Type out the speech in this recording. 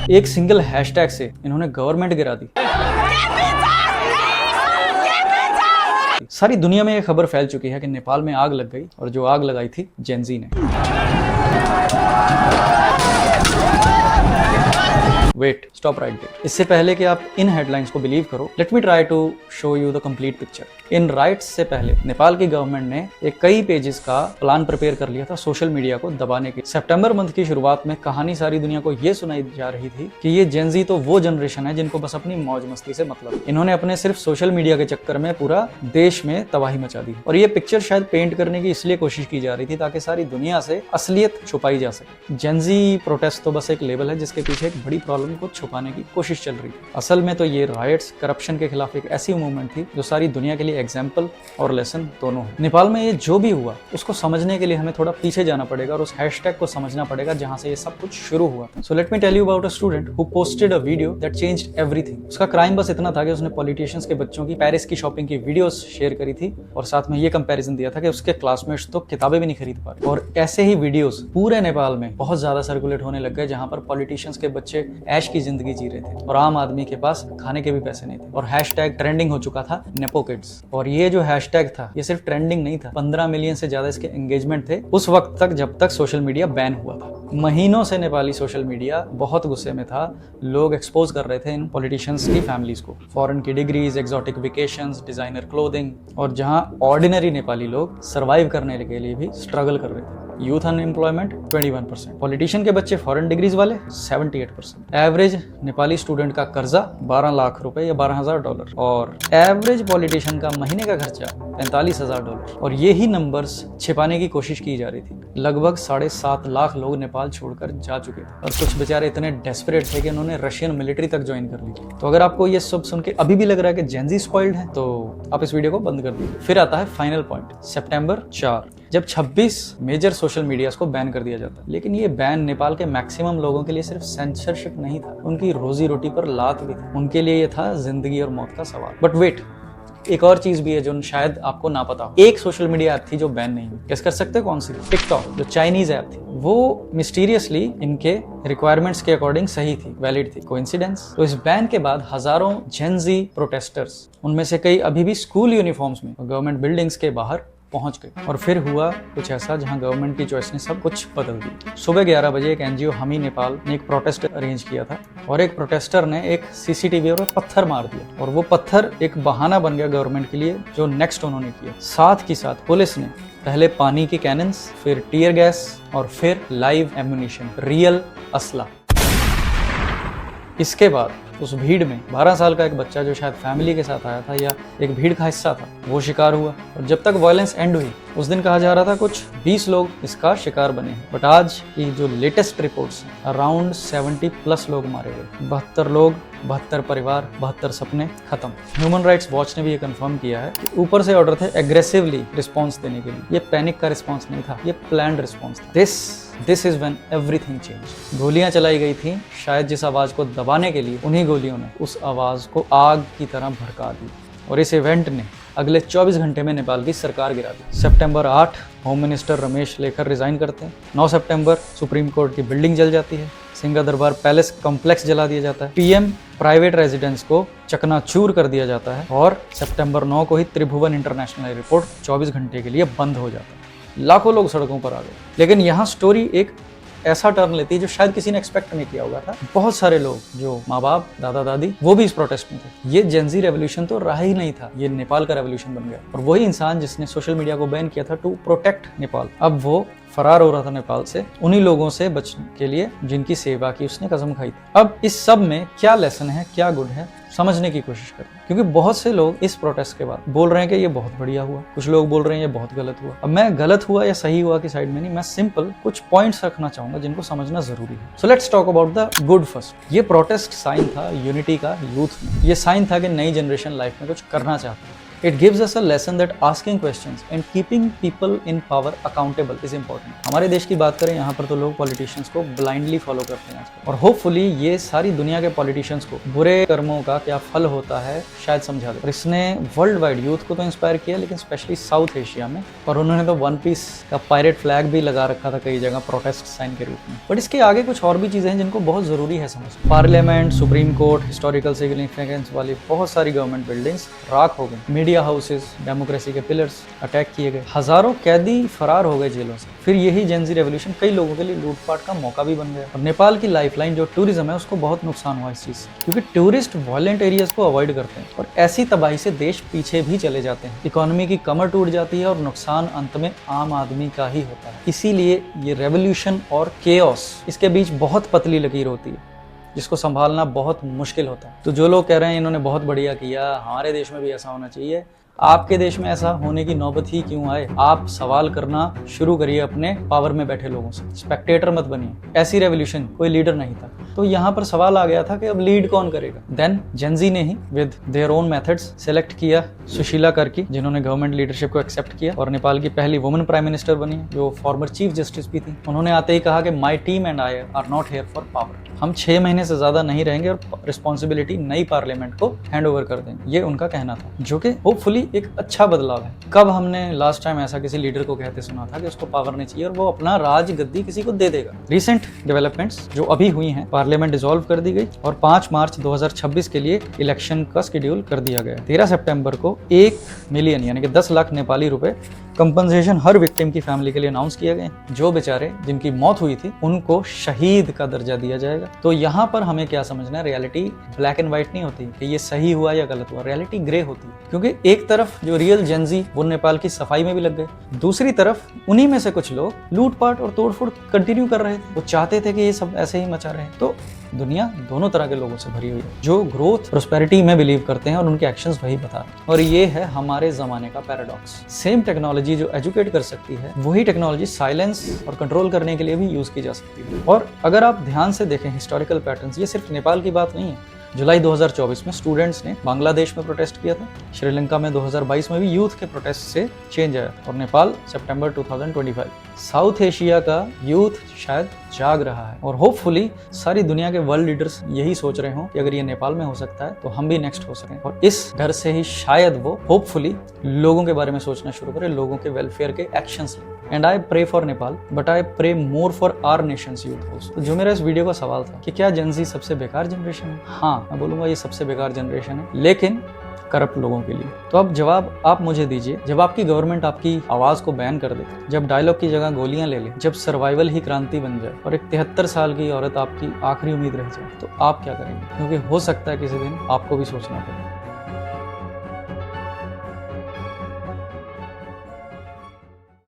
एक single hashtag से इन्होंने गवर्नमेंट गिरा दी। सारी दुनिया में ये खबर फैल चुकी है कि नेपाल में आग लग गई और जो आग लगाई थी जेनजी ने। Wait, stop right there. इससे पहले कि आप इन हेडलाइंस को बिलीव करो, let me try to show you the complete picture. इन राइट्स से पहले नेपाल की गवर्नमेंट ने एक कई पेजेस का प्लान प्रिपेयर कर लिया था सोशल मीडिया को दबाने की। सितंबर मंथ की शुरुआत में कहानी सारी दुनिया को ये सुनाई जा रही थी कि ये जेनजी तो वो जनरेशन है जिनको बस अपनी मौज मस्ती से मतलब। इन्होंने अपने सिर्फ सोशल मीडिया के चक्कर में पूरा देश में तबाही मचा दी। और ये पिक्चर शायद पेंट करने की इसलिए कोशिश की जा रही थी ताकि सारी दुनिया से असलियत छुपाई जा सके। जेनजी प्रोटेस्ट तो बस एक लेबल है जिसके पीछे एक बड़ी प्रॉब्लम को छुपाने की कोशिश चल रही है। असल में तो ये राइट्स करप्शन के खिलाफ एक ऐसी मूवमेंट थी जो सारी दुनिया के लिए एग्जाम्पल और लेसन दोनों है। नेपाल में ये जो भी हुआ उसको समझने के लिए हमें थोड़ा पीछे जाना पड़ेगा और उस हैशटैग को समझना पड़ेगा जहां से ये सब कुछ शुरू हुआ था। So let me tell you about a student who posted a video that changed everything. उसका क्राइम बस इतना था कि उसने पॉलिटिशियंस के बच्चों की पेरिस की शॉपिंग की वीडियोस शेयर करी थी और साथ में ये कंपैरिजन दिया था कि उसके क्लासमेट्स तो किताबें भी नहीं खरीद पा रहे। और ऐसे ही वीडियोस पूरे नेपाल में बहुत ज्यादा सर्कुलेट होने लग गए जहां पर पॉलिटिशियंस के बच्चे ऐश की जिंदगी जी रहे थे और आम आदमी के पास खाने के भी पैसे नहीं थे। और हैशटैग ट्रेंडिंग हो चुका था नेपो किड्स। और ये जो हैशटैग था ये सिर्फ ट्रेंडिंग नहीं था, 15 मिलियन से ज्यादा इसके एंगेजमेंट थे उस वक्त तक जब तक सोशल मीडिया बैन हुआ था। महीनों से नेपाली सोशल मीडिया बहुत गुस्से में था। लोग एक्सपोज कर रहे थे इन पॉलिटिशियंस की फैमिलीज को, फॉरेन की degrees, exotic vacations, designer clothing, और जहां ऑर्डिनरी नेपाली लोग सर्वाइव करने के लिए भी स्ट्रगल कर रहे थे। यूथ अनएम्प्लॉयमेंट 21%, पॉलिटिशियन के बच्चे फॉरेन डिग्रीज वाले 78%, एवरेज नेपाली स्टूडेंट का कर्जा 12 लाख रुपए या $12,000 और एवरेज पॉलिटिशियन का महीने का खर्चा $45,000। और ये ही नंबर्स छिपाने की कोशिश की जा रही थी। लगभग 7.5 लाख लोग नेपाल छोड़कर जा चुके थे और कुछ बेचारे इतने डेस्परेट थे कि उन्होंने रशियन मिलिट्री तक ज्वाइन कर ली। तो अगर आपको ये सब सुन के अभी भी लग रहा है कि जेनजी स्पॉइल्ड है तो आप इस वीडियो को बंद कर दीजिए। फिर आता है फाइनल पॉइंट, सितंबर 4, जब 26 मेजर सोशल मीडियाज को बैन कर दिया जाता है। लेकिन ये बैन नेपाल के मैक्सिमम लोगों के लिए सिर्फ सेंसरशिप नहीं था, उनकी रोजी रोटी पर लात भी थी। उनके लिए ये था जिंदगी और मौत का सवाल। बट वेट, एक और चीज भी है जो शायद आपको ना पता हो। एक सोशल मीडिया ऐप थी जो बैन नहीं हुई। गेस कर सकते हो कौन सी? टिकटॉक, जो चाइनीज ऐप थी। वो मिस्टीरियसली इनके रिक्वायरमेंट्स के अकॉर्डिंग सही थी, वैलिड थी। कोइंसिडेंस? तो इस बैन के बाद हजारों जेनजी प्रोटेस्टर्स, उनमें से कई अभी भी स्कूल यूनिफॉर्म्स में गवर्नमेंट बिल्डिंग्स के बाहर पहुंच गए। और फिर हुआ कुछ ऐसा जहां गवर्नमेंट की चॉइस ने सब कुछ बदल दिया। सुबह 11 बजे एक एनजीओ हम ही नेपाल ने एक प्रोटेस्ट अरेंज किया था और एक प्रोटेस्टर ने एक सीसीटीवी पर पत्थर मार दिया और वो पत्थर एक बहाना बन गया गवर्नमेंट के लिए जो नेक्स्ट उन्होंने किया। साथ ही साथ पुलिस ने पहले पानी के कैनन्स, फिर टीयर गैस और फिर लाइव एम्युनिशन, रियल असला। इसके बाद उस भीड़ में 12 साल का एक बच्चा जो शायद फैमिली के साथ आया था या एक भीड़ का हिस्सा था, वो शिकार हुआ। और जब तक वायलेंस एंड हुई उस दिन कहा जा रहा था कुछ 20 लोग इसका शिकार बने हैं। बट आज की जो लेटेस्ट रिपोर्ट्स हैं, अराउंड 70+ लोग मारे गए, 72 लोग, 72 परिवार, 72 सपने खत्म। ह्यूमन राइट्स वॉच ने भी ये कंफर्म किया है कि ऊपर से ऑर्डर थे एग्रेसिवली रिस्पॉन्स देने के लिए। ये पैनिक का रिस्पॉन्स नहीं था, ये प्लान्ड रिस्पॉन्स था। This is when everything change. गोलियां चलाई गई थी शायद जिस आवाज को दबाने के लिए, उन्हीं गोलियों ने उस आवाज को आग की तरह भड़का दी। और इस इवेंट ने अगले 24 घंटे में नेपाल की सरकार गिरा दी। सितंबर 8 होम मिनिस्टर रमेश लेखर रिजाइन करते हैं। 9 सितंबर सुप्रीम कोर्ट की बिल्डिंग जल जाती है। सिंह दरबार पैलेस कॉम्प्लेक्स जला दिया जाता है। पीएम प्राइवेट रेजिडेंस को चकनाचूर कर दिया जाता है। और सितंबर 9 को ही त्रिभुवन इंटरनेशनल एयरपोर्ट 24 घंटे के लिए बंद हो जाता है। लाखों लोग सड़कों पर आ गए। लेकिन यहाँ स्टोरी एक ऐसा टर्न लेती है जो शायद किसी ने एक्सपेक्ट नहीं किया होगा था। बहुत सारे लोग जो माँ बाप, दादा दादी, वो भी इस प्रोटेस्ट में थे। ये जेनजी रेवोल्यूशन तो रहा ही नहीं था, ये नेपाल का रेवोल्यूशन बन गया। और वही इंसान जिसने सोशल मीडिया को बैन किया था टू प्रोटेक्ट नेपाल, अब वो फरार हो रहा था नेपाल से, उन्हीं लोगों से बचने के लिए जिनकी सेवा की उसने कसम खाई थी। अब इस सब में क्या लेसन है, क्या गुड है, समझने की कोशिश करें। क्योंकि बहुत से लोग इस प्रोटेस्ट के बाद बोल रहे हैं कि ये बहुत बढ़िया हुआ, कुछ लोग बोल रहे हैं ये बहुत गलत हुआ। अब मैं गलत हुआ या सही हुआ की साइड में नहीं, मैं सिंपल कुछ पॉइंट्स रखना चाहूंगा जिनको समझना जरूरी है। So let's talk about the good first. ये प्रोटेस्ट साइन था यूनिटी का यूथ में। ये साइन था कि नई जनरेशन लाइफ में कुछ करना चाहती है। It gives us a lesson that asking questions and keeping people in power accountable is important. हमारे देश की बात करें, यहाँ पर तो लोग पॉलिटिशियंस को ब्लाइंडली फॉलो करते हैं आजकल, और होपफुली ये सारी दुनिया के पॉलिटिशियंस को बुरे कर्मों का क्या फल होता है शायद समझा दे। और इसने वर्ल्ड वाइड यूथ को तो इंस्पायर किया, लेकिन स्पेशली साउथ एशिया में, और उन्होंने तो वन पीस का पायरेट फ्लैग भी लगा रखा था कई जगह प्रोटेस्ट साइन के रूप में। बट इसके आगे कुछ और भी चीजें हैं जिनको बहुत जरूरी है समझना। Parliament, supreme court, historical significance वाली बहुत सारी गवर्नमेंट बिल्डिंग्स राख हो गई, मीडिया हाउसेस, डेमोक्रेसी के पिलर्स अटैक किए गए, हजारों कैदी फरार हो गए जेलों से। फिर यही जेनजी रेवोल्यूशन कई लोगों के लिए लूटपाट का मौका भी बन गया। और नेपाल की लाइफलाइन जो टूरिज्म है उसको बहुत नुकसान हुआ इस चीज से, क्योंकि टूरिस्ट वायलेंट एरियाज को अवॉइड करते हैं और ऐसी तबाही से देश पीछे भी चले जाते हैं। इकोनॉमी की कमर टूट जाती है और नुकसान अंत में आम आदमी का ही होता है। इसीलिए ये रेवोल्यूशन और केओस, इसके बीच बहुत पतली लकीर होती है जिसको संभालना बहुत मुश्किल होता है। तो जो लोग कह रहे हैं इन्होंने बहुत बढ़िया किया, हमारे देश में भी ऐसा होना चाहिए, आपके देश में ऐसा होने की नौबत ही क्यों आए? आप सवाल करना शुरू करिए अपने पावर में बैठे लोगों से, स्पेक्टेटर मत बनिए। ऐसी रेवोल्यूशन कोई लीडर नहीं था, तो यहाँ पर सवाल आ गया था कि अब लीड कौन करेगा। देन जेनजी ने ही with their own methods select किया सुशीला कर्की, जिन्होंने गवर्नमेंट लीडरशिप को एक्सेप्ट किया और नेपाल की पहली वुमेन प्राइम मिनिस्टर बनी, जो फॉर्मर चीफ जस्टिस भी थी। उन्होंने आते ही कहा कि my team and I R not here for power. हम 6 महीने से ज्यादा नहीं रहेंगे और रिस्पॉन्सिबिलिटी नई पार्लियामेंट को हैंड ओवर कर देंगे, ये उनका कहना था, जो कि होपफुली एक अच्छा बदलाव है। कब हमने लास्ट टाइम ऐसा किसी लीडर को कहते सुना था कि उसको पावर नहीं चाहिए और वो अपना राज गद्दी किसी को दे देगा। रिसेंट डेवलपमेंट्स जो अभी हुई हैं, पार्लियामेंट डिसॉल्व कर दी गई और 5 मार्च 2026 के लिए इलेक्शन का शेड्यूल कर दिया गया। 13 सितंबर को 1 मिलियन यानी कि 10 लाख नेपाली रुपए कंपनसेशन हर विक्टिम की फैमिली के लिए अनाउंस किए गए। जो बेचारे जिनकी मौत हुई थी उनको शहीद का दर्जा दिया जाएगा। तो यहाँ पर हमें क्या समझना है, रियलिटी ब्लैक एंड व्हाइट नहीं होती कि ये सही हुआ या गलत हुआ, रियलिटी ग्रे होती है। क्योंकि एक तरफ जो रियल जेनजी वो नेपाल की सफाई में भी लग गए, दूसरी तरफ उन्हीं में से कुछ लोग लूटपाट और तोड़फोड़ कंटिन्यू कर रहे थे। वो चाहते थे कि ये सब ऐसे ही मचा रहे। तो दुनिया दोनों तरह के लोगों से भरी हुई है, जो ग्रोथ प्रोस्पेरिटी में बिलीव करते हैं और उनके एक्शंस वही बता रहे हैं। और ये है हमारे जमाने का पैराडॉक्स। सेम टेक्नोलॉजी जो एजुकेट कर सकती है, वही टेक्नोलॉजी साइलेंस और कंट्रोल करने के लिए भी यूज की जा सकती है। और अगर आप ध्यान से देखें हिस्टोरिकल पैटर्न्स, ये सिर्फ नेपाल की बात नहीं है। जुलाई 2024 में स्टूडेंट्स ने बांग्लादेश में प्रोटेस्ट किया था, श्रीलंका में 2022 में भी यूथ के प्रोटेस्ट से चेंज आया, और नेपाल सितंबर 2025। साउथ एशिया का यूथ शायद जाग रहा है और होपफुली सारी दुनिया के वर्ल्ड लीडर्स यही सोच रहे हो कि अगर ये नेपाल में हो सकता है तो हम भी नेक्स्ट हो सकें। और इस डर से ही शायद वो होपफुली लोगों के बारे में सोचना शुरू करें, लोगों के वेलफेयर के एक्शंस लें। And I pray for Nepal, but I pray more for our nation's youth also. तो जो मेरा इस वीडियो का सवाल था कि क्या जेनजी सबसे बेकार जनरेशन है? हाँ, मैं बोलूंगा ये सबसे बेकार जनरेशन है, लेकिन करप्ट लोगों के लिए। तो अब जवाब आप मुझे दीजिए, जब आपकी गवर्नमेंट आपकी आवाज को बैन कर दे, जब डायलॉग की जगह गोलियां ले ले, जब सर्वाइवल ही क्रांति बन जाए और एक 73 साल की औरत आपकी आखिरी उम्मीद रह जाए, तो आप क्या करेंगे? क्योंकि हो सकता है किसी दिन आपको भी सोचना पड़े।